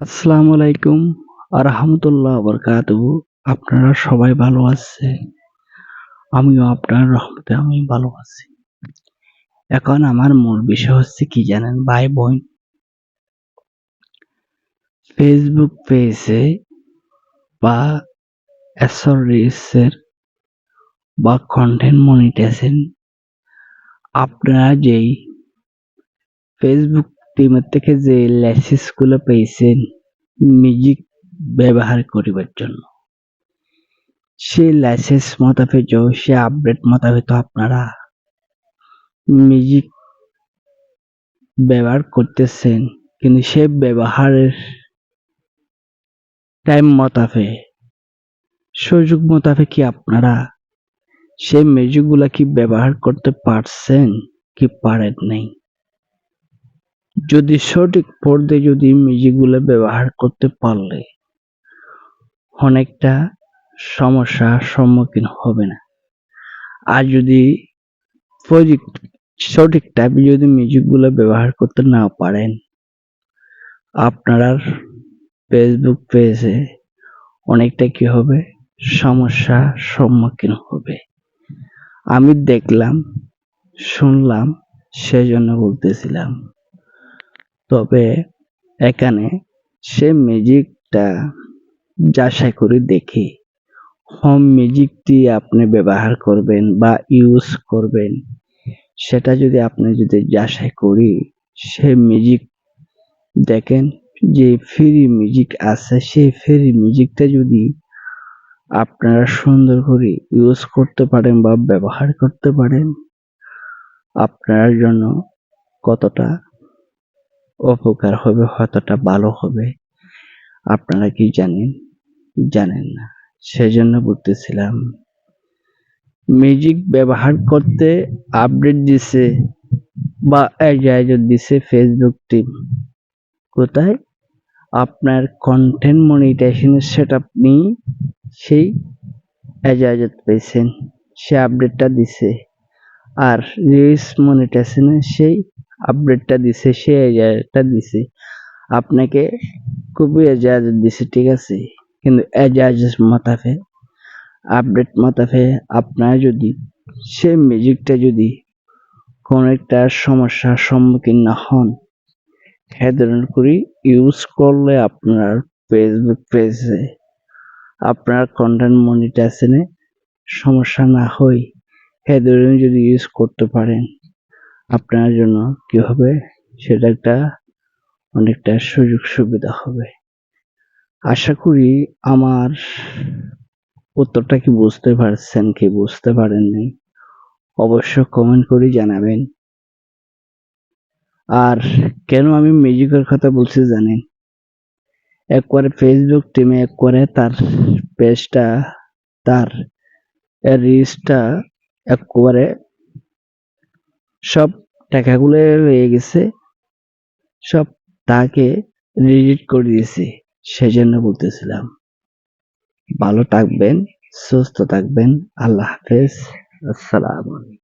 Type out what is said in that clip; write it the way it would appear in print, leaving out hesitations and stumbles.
আসসালামু আলাইকুম রাহমাতুল্লাহ বারাকাতুহু। আপনারা সবাই ভালো আছেন? আমিও আপনার রহমতে আমি ভালো আছি। এখন আমার মূল বিষয় হচ্ছে কি জানেন ভাই বোন, ফেসবুক পেজে বা রিলসের বা কন্টেন্ট মনিটাইজেশন আপনারা যেই ফেসবুক টিমের থেকে যে লাইসেন্স গুলো পেয়েছেন মিউজিক ব্যবহার করিবার জন্য, সেই লাইসেন্স মোতাবেক সে আপডেট মোতাবেক আপনারা মিউজিক ব্যবহার করতেছেন, কিন্তু সে ব্যবহারের টাইম মোতাবেক সুযোগ মোতাবেক কি আপনারা সেই মিউজিক গুলা কি ব্যবহার করতে পারছেন কি পারেন নাই? যদি সঠিক পর্যায়ে যদি মিউজিক গুলা ব্যবহার করতে পারলে অনেকটা সমস্যার সম্মুখীন হবে না। আর যদি সঠিক টাইপে যদি মিউজিক গুলা ব্যবহার করতে না পারেন, আপনারা ফেসবুক পেজে অনেকটা কি হবে সমস্যার সম্মুখীন হবে। আমি দেখলাম শুনলাম সেজন্য বলতেছিলাম। তবে এখানে সে মিউজিকটা যাচাই করে দেখে হোম মিউজিকটি আপনি ব্যবহার করবেন বা ইউজ করবেন, সেটা যদি আপনি যাচাই করি সে মিউজিক দেখেন যে ফ্রি মিউজিক আছে, সেই ফ্রি মিউজিকটা যদি আপনারা সুন্দর করে ইউজ করতে পারেন বা ব্যবহার করতে পারেন, আপনার জন্য কতটা উপকার হবে, কতটা ভালো হবে আপনারা কি জানেন? জানেন না। সেজন্য বলতেছিলাম মিউজিক ব্যবহার করতে আপডেট দিছে বা ইজাজত দিছে ফেসবুক টিম। কোথায়? আপনার কন্টেন্ট মনিটাইজেশনের সেটআপ নিয়ে সেই ইজাজত পেয়েছেন, সে আপডেটটা দিছে। আর রিলস মনিটাইজেশনে সেই আপডেটটা দিছে, সেই ইজাজতটা দিছে। আপনাকে খুবই ইজাজত দিছে, ঠিক আছে, কিন্তু ইজাজত মোতাবেক আপডেট মোতাবেক আপনারা যদি সেই মিউজিকটা যদি কোনো একটা সমস্যার সম্মুখীন না হন, এ ধরনের করে ইউজ করলে আপনার ফেসবুক পেজে আপনার কন্টেন্ট মনিটাইজেশনে সমস্যা না হয়, এ ধরনের যদি ইউজ করতে পারেন আপনার জন্য কি হবে, সেটা একটা অনেকটা সুযোগ সুবিধা হবে। আশা করি আমার উত্তরটা কি বুঝতে পারছেন কি বুঝতে পারেননি অবশ্য কমেন্ট করে জানাবেন। আর কেন আমি মিউজিকের কথা বলছি জানেন? একবারে ফেসবুক টিমে একবারে তার পেজটা, তার রিচটা একবারে সব টাকাগুলো রয়ে গেছে, সব তাকে ডিলিট করে দিয়েছে। সেজন্য বলতেছিলাম ভালো থাকবেন, সুস্থ থাকবেন। আল্লাহ হাফেজ। আসসালামু আলাইকুম।